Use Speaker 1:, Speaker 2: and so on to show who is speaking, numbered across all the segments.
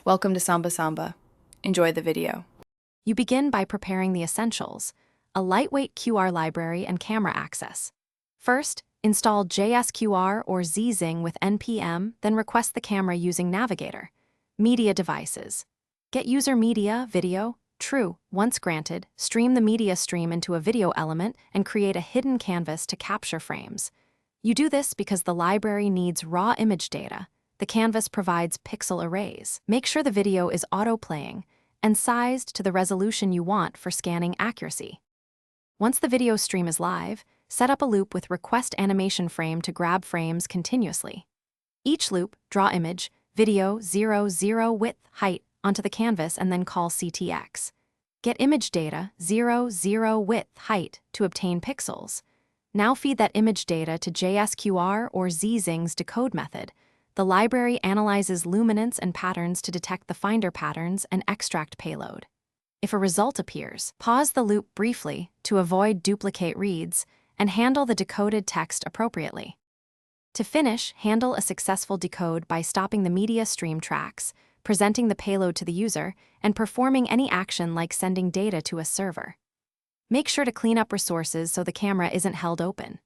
Speaker 1: Welcome to Samba Samba. Enjoy the video.
Speaker 2: You begin by preparing the essentials: a lightweight QR library and camera access. First, install jsQR or Zing with npm, then request the camera using Navigator. Media devices. Get user media, video, true. Once granted, stream the media stream into a video element and create a hidden canvas to capture frames. You do this because the library needs raw image data. The canvas provides pixel arrays. Make sure the video is auto-playing and sized to the resolution you want for scanning accuracy. Once the video stream is live, set up a loop with request animation frame to grab frames continuously. Each loop, draw image, video, 0, 0, width, height, onto the canvas and then call CTX. Get image data, 0, 0, width, height, to obtain pixels. Now feed that image data to jsQR or Zing's decode method. The library analyzes luminance and patterns to detect the finder patterns and extract payload. If a result appears, pause the loop briefly to avoid duplicate reads and handle the decoded text appropriately. To finish, handle a successful decode by stopping the media stream tracks, presenting the payload to the user, and performing any action like sending data to a server. Make sure to clean up resources so the camera isn't held open.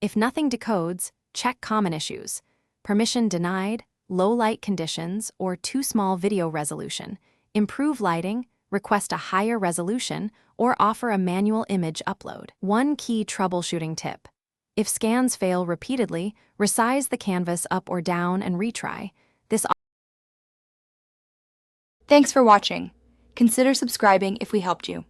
Speaker 2: If nothing decodes, check common issues: permission denied, low light conditions, or too small video resolution. Improve lighting, request a higher resolution, or offer a manual image upload. One key troubleshooting tip: if scans fail repeatedly, resize the canvas up or down and retry.
Speaker 1: Thanks for watching. Consider subscribing if we helped you.